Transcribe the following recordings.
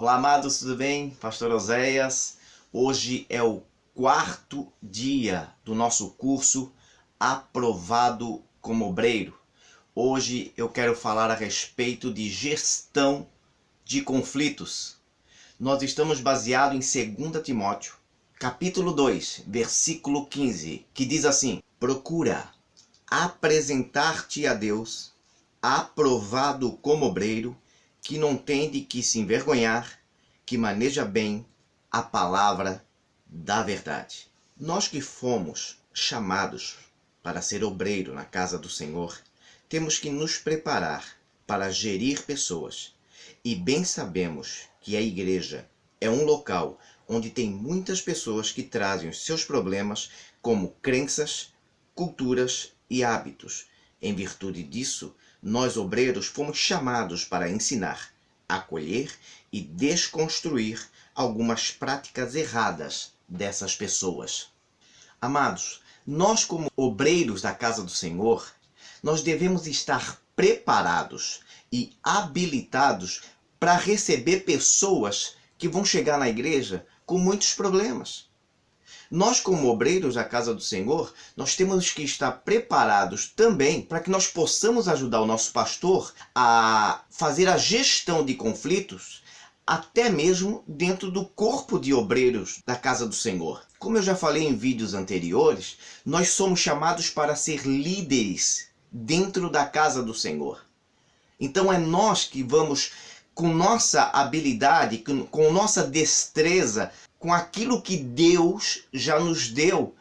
Olá, amados, tudo bem? Pastor Oséias. Hoje é o quarto dia do nosso curso Aprovado como Obreiro. Hoje eu quero falar a respeito de gestão de conflitos. Nós estamos baseados em 2 Timóteo, capítulo 2, versículo 15, que diz assim: procura apresentar-te a Deus aprovado como obreiro, que não tem de que se envergonhar, que maneja bem a palavra da verdade. Nós que fomos chamados para ser obreiro na casa do Senhor, temos que nos preparar para gerir pessoas. E bem sabemos que a igreja é um local onde tem muitas pessoas que trazem os seus problemas como crenças, culturas e hábitos. Em virtude disso, nós obreiros fomos chamados para ensinar, acolher e desconstruir algumas práticas erradas dessas pessoas. Amados, nós como obreiros da casa do Senhor, nós devemos estar preparados e habilitados para receber pessoas que vão chegar na igreja com muitos problemas. Nós, como obreiros da casa do Senhor, nós temos que estar preparados também para que nós possamos ajudar o nosso pastor a fazer a gestão de conflitos, até mesmo dentro do corpo de obreiros da casa do Senhor. Como eu já falei em vídeos anteriores, nós somos chamados para ser líderes dentro da casa do Senhor. Então é nós que vamos, com nossa habilidade, com nossa destreza, com aquilo que Deus já nos deu,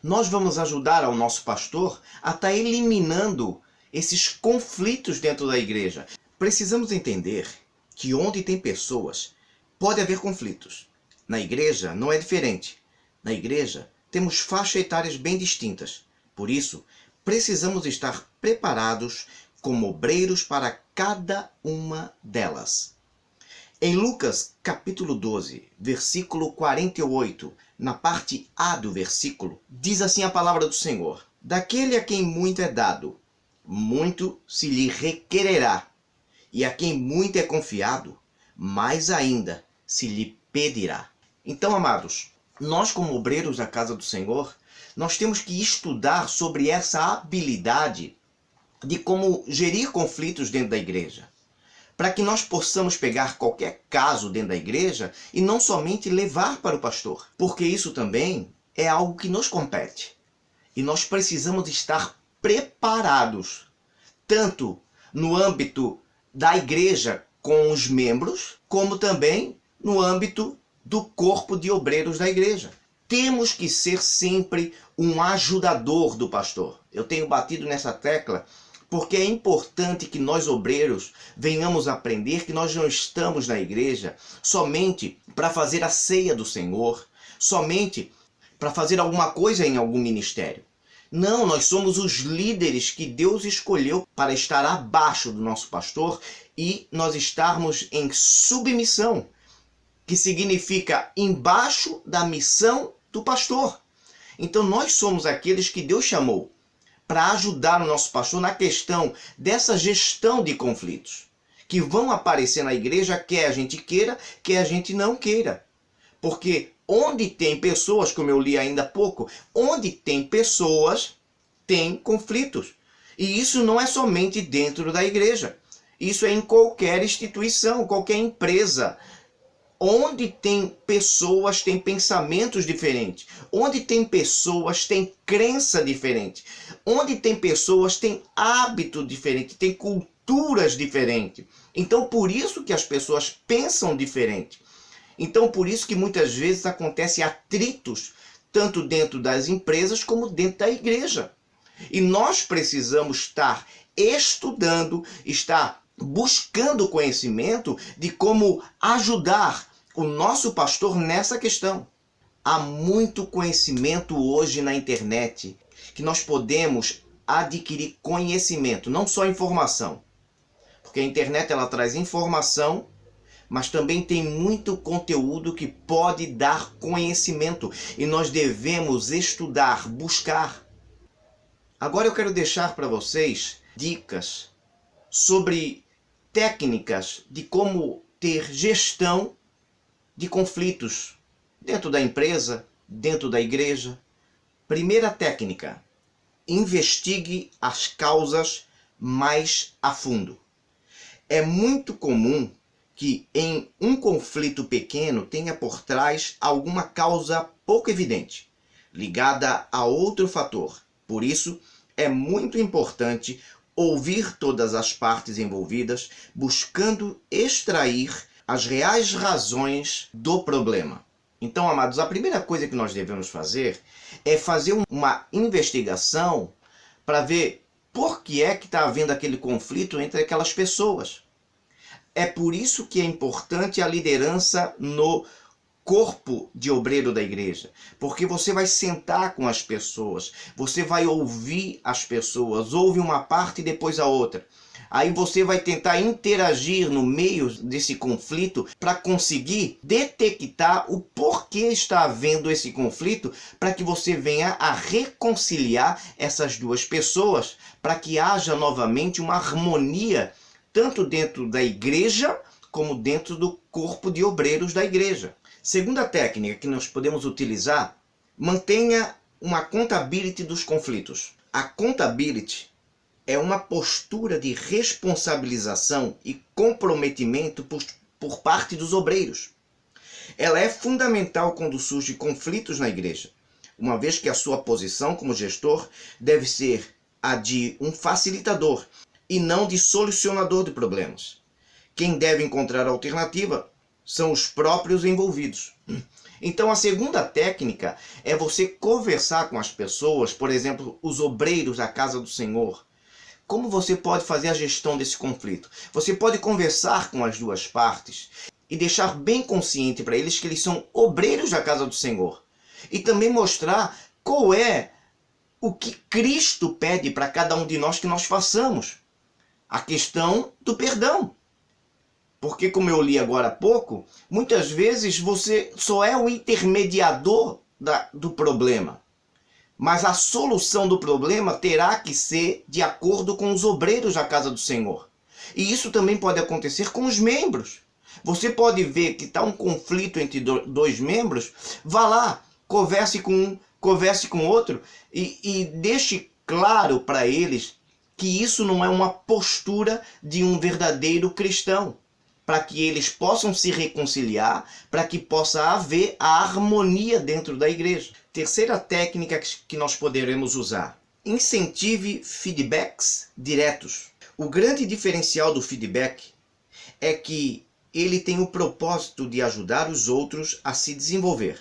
nós vamos ajudar ao nosso pastor a estar eliminando esses conflitos dentro da igreja. Precisamos entender que onde tem pessoas, pode haver conflitos. Na igreja não é diferente. Na igreja temos faixas etárias bem distintas. Por isso, precisamos estar preparados como obreiros para cada uma delas. Em Lucas, capítulo 12, versículo 48, na parte A do versículo, diz assim a palavra do Senhor: daquele a quem muito é dado, muito se lhe requererá, e a quem muito é confiado, mais ainda se lhe pedirá. Então, amados, nós como obreiros da casa do Senhor, nós temos que estudar sobre essa habilidade de como gerir conflitos dentro da igreja, para que nós possamos pegar qualquer caso dentro da igreja e não somente levar para o pastor, porque isso também é algo que nos compete. E nós precisamos estar preparados, tanto no âmbito da igreja com os membros, como também no âmbito do corpo de obreiros da igreja. Temos que ser sempre um ajudador do pastor. Eu tenho batido nessa tecla porque é importante que nós obreiros venhamos aprender que nós não estamos na igreja somente para fazer a ceia do Senhor, somente para fazer alguma coisa em algum ministério. Não, nós somos os líderes que Deus escolheu para estar abaixo do nosso pastor e nós estarmos em submissão, que significa embaixo da missão do pastor. Então nós somos aqueles que Deus chamou para ajudar o nosso pastor na questão dessa gestão de conflitos, que vão aparecer na igreja, quer a gente queira, quer a gente não queira. Porque onde tem pessoas, como eu li ainda há pouco, onde tem pessoas, tem conflitos. E isso não é somente dentro da igreja. Isso é em qualquer instituição, qualquer empresa. Onde tem pessoas, tem pensamentos diferentes. Onde tem pessoas, tem crença diferente. Onde tem pessoas, tem hábito diferente, tem culturas diferentes. Então, por isso que as pessoas pensam diferente. Então, por isso que muitas vezes acontecem atritos, tanto dentro das empresas como dentro da igreja. E nós precisamos estar estudando, estar buscando conhecimento de como ajudar o nosso pastor nessa questão. Há muito conhecimento hoje na internet que nós podemos adquirir conhecimento, não só informação. Porque a internet ela traz informação, mas também tem muito conteúdo que pode dar conhecimento e nós devemos estudar, buscar. Agora eu quero deixar para vocês dicas sobre técnicas de como ter gestão de conflitos dentro da empresa, dentro da igreja. Primeira técnica: investigue as causas mais a fundo. É muito comum que em um conflito pequeno tenha por trás alguma causa pouco evidente, ligada a outro fator. Por isso, é muito importante ouvir todas as partes envolvidas, buscando extrair as reais razões do problema. Então, amados, a primeira coisa que nós devemos fazer é fazer uma investigação para ver por que é que está havendo aquele conflito entre aquelas pessoas. É por isso que é importante a liderança no corpo de obreiro da igreja, porque você vai sentar com as pessoas, você vai ouvir as pessoas, ouve uma parte e depois a outra. Aí você vai tentar interagir no meio desse conflito para conseguir detectar o porquê está havendo esse conflito, para que você venha a reconciliar essas duas pessoas, para que haja novamente uma harmonia, tanto dentro da igreja como dentro do corpo de obreiros da igreja. Segunda técnica que nós podemos utilizar: mantenha uma accountability dos conflitos. A accountability é uma postura de responsabilização e comprometimento por parte dos obreiros. Ela é fundamental quando surgem conflitos na igreja, uma vez que a sua posição como gestor deve ser a de um facilitador e não de solucionador de problemas. Quem deve encontrar a alternativa são os próprios envolvidos. Então, a segunda técnica é você conversar com as pessoas, por exemplo, os obreiros da casa do Senhor. Como você pode fazer a gestão desse conflito? Você pode conversar com as duas partes e deixar bem consciente para eles que eles são obreiros da casa do Senhor. E também mostrar qual é o que Cristo pede para cada um de nós que nós façamos. A questão do perdão. Porque, como eu li agora há pouco, muitas vezes você só é o intermediador do problema. Mas a solução do problema terá que ser de acordo com os obreiros da casa do Senhor. E isso também pode acontecer com os membros. Você pode ver que está um conflito entre dois membros, vá lá, converse com um, converse com outro e deixe claro para eles que isso não é uma postura de um verdadeiro cristão, para que eles possam se reconciliar, para que possa haver a harmonia dentro da igreja. Terceira técnica que nós poderemos usar: incentive feedbacks diretos. O grande diferencial do feedback é que ele tem o propósito de ajudar os outros a se desenvolver.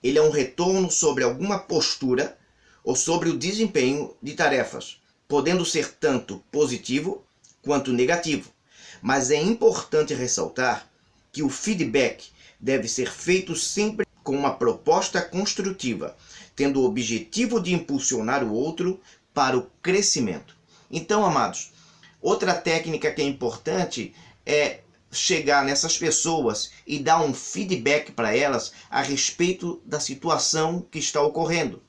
Ele é um retorno sobre alguma postura ou sobre o desempenho de tarefas, podendo ser tanto positivo quanto negativo. Mas é importante ressaltar que o feedback deve ser feito sempre com uma proposta construtiva, tendo o objetivo de impulsionar o outro para o crescimento. Então, amados, outra técnica que é importante é chegar nessas pessoas e dar um feedback para elas a respeito da situação que está ocorrendo.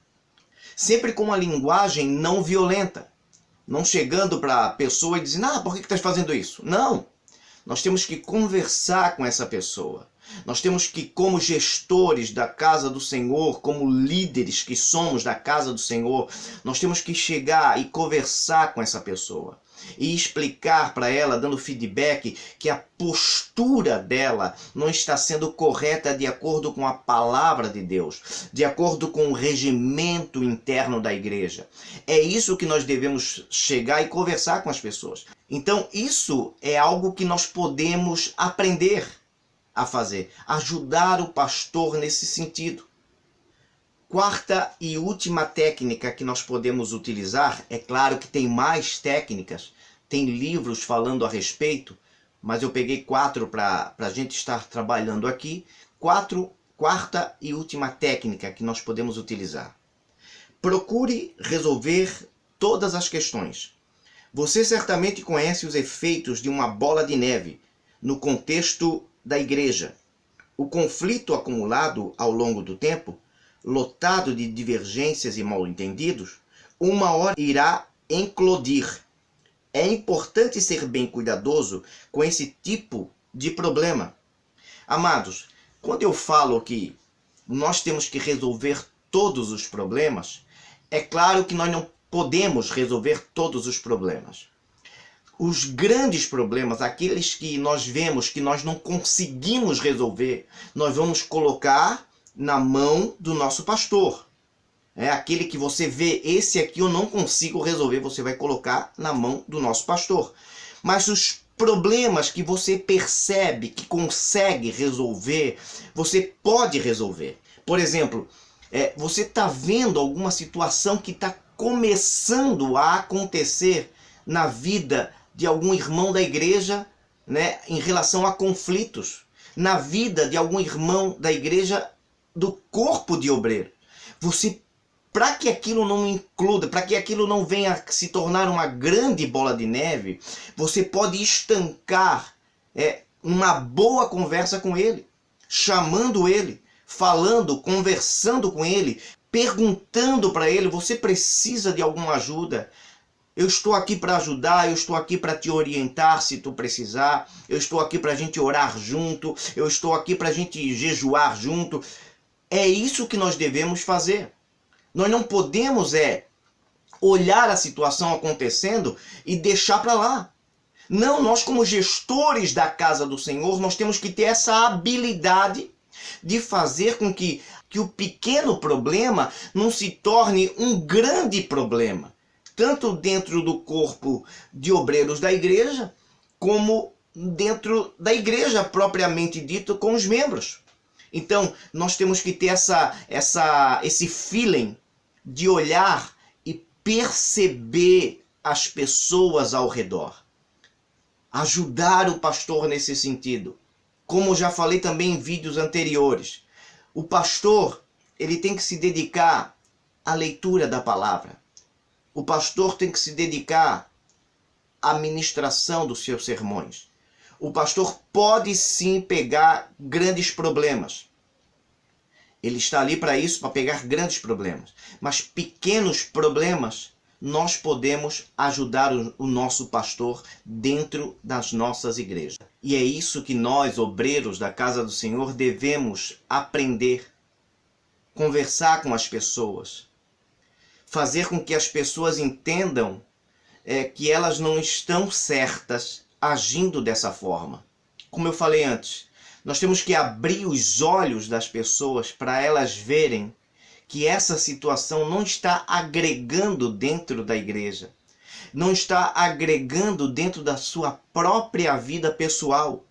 Sempre com uma linguagem não violenta. Não chegando para a pessoa e dizendo: por que estás fazendo isso? Não! Nós temos que conversar com essa pessoa. Nós temos que, como gestores da casa do Senhor, como líderes que somos da casa do Senhor, nós temos que chegar e conversar com essa pessoa. E explicar para ela, dando feedback, que a postura dela não está sendo correta de acordo com a palavra de Deus, de acordo com o regimento interno da igreja. É isso que nós devemos chegar e conversar com as pessoas. Então, isso é algo que nós podemos aprender a fazer, ajudar o pastor nesse sentido. Quarta e última técnica que nós podemos utilizar, é claro que tem mais técnicas, tem livros falando a respeito, mas eu peguei 4 para a gente estar trabalhando aqui. Quarta e última técnica que nós podemos utilizar. Procure resolver todas as questões. Você certamente conhece os efeitos de uma bola de neve no contexto da igreja. O conflito acumulado ao longo do tempo, lotado de divergências e mal-entendidos, uma hora irá eclodir. É importante ser bem cuidadoso com esse tipo de problema. Amados, quando eu falo que nós temos que resolver todos os problemas, é claro que nós não podemos resolver todos os problemas. Os grandes problemas, aqueles que nós vemos que nós não conseguimos resolver, nós vamos colocar na mão do nosso pastor. É aquele que você vê, esse aqui eu não consigo resolver, você vai colocar na mão do nosso pastor. Mas os problemas que você percebe que consegue resolver, você pode resolver. Por exemplo, você está vendo alguma situação que está começando a acontecer na vida de algum irmão da igreja, né, em relação a conflitos, na vida de algum irmão da igreja do corpo de obreiro. Você, para que aquilo não includa, para que aquilo não venha se tornar uma grande bola de neve, você pode estancar uma boa conversa com ele, chamando ele, falando, conversando com ele, perguntando para ele: você precisa de alguma ajuda? Eu estou aqui para ajudar, eu estou aqui para te orientar se tu precisar, eu estou aqui para a gente orar junto, eu estou aqui para a gente jejuar junto. É isso que nós devemos fazer. Nós não podemos olhar a situação acontecendo e deixar para lá. Não, nós como gestores da casa do Senhor, nós temos que ter essa habilidade de fazer com que o pequeno problema não se torne um grande problema, tanto dentro do corpo de obreiros da igreja, como dentro da igreja propriamente dito, com os membros. Então, nós temos que ter esse feeling de olhar e perceber as pessoas ao redor. Ajudar o pastor nesse sentido. Como já falei também em vídeos anteriores, o pastor, ele tem que se dedicar à leitura da palavra. O pastor tem que se dedicar à ministração dos seus sermões. O pastor pode sim pegar grandes problemas. Ele está ali para isso, para pegar grandes problemas. Mas pequenos problemas, nós podemos ajudar o nosso pastor dentro das nossas igrejas. E é isso que nós, obreiros da casa do Senhor, devemos aprender. Conversar com as pessoas. Fazer com que as pessoas entendam que elas não estão certas agindo dessa forma. Como eu falei antes, nós temos que abrir os olhos das pessoas para elas verem que essa situação não está agregando dentro da igreja, não está agregando dentro da sua própria vida pessoal.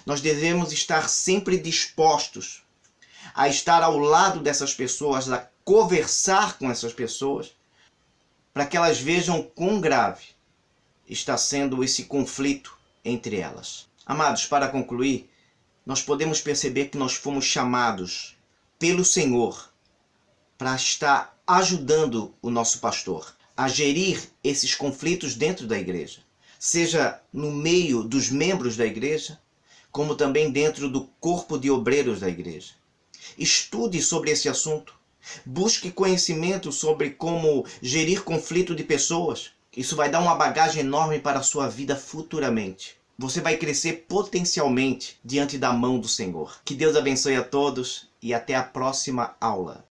Nós devemos estar sempre dispostos a estar ao lado dessas pessoas, a conversar com essas pessoas, para que elas vejam quão grave está sendo esse conflito entre elas. Amados, para concluir, nós podemos perceber que nós fomos chamados pelo Senhor para estar ajudando o nosso pastor a gerir esses conflitos dentro da igreja, seja no meio dos membros da igreja, como também dentro do corpo de obreiros da igreja. Estude sobre esse assunto. Busque conhecimento sobre como gerir conflito de pessoas. Isso vai dar uma bagagem enorme para a sua vida futuramente. Você vai crescer potencialmente diante da mão do Senhor. Que Deus abençoe a todos e até a próxima aula.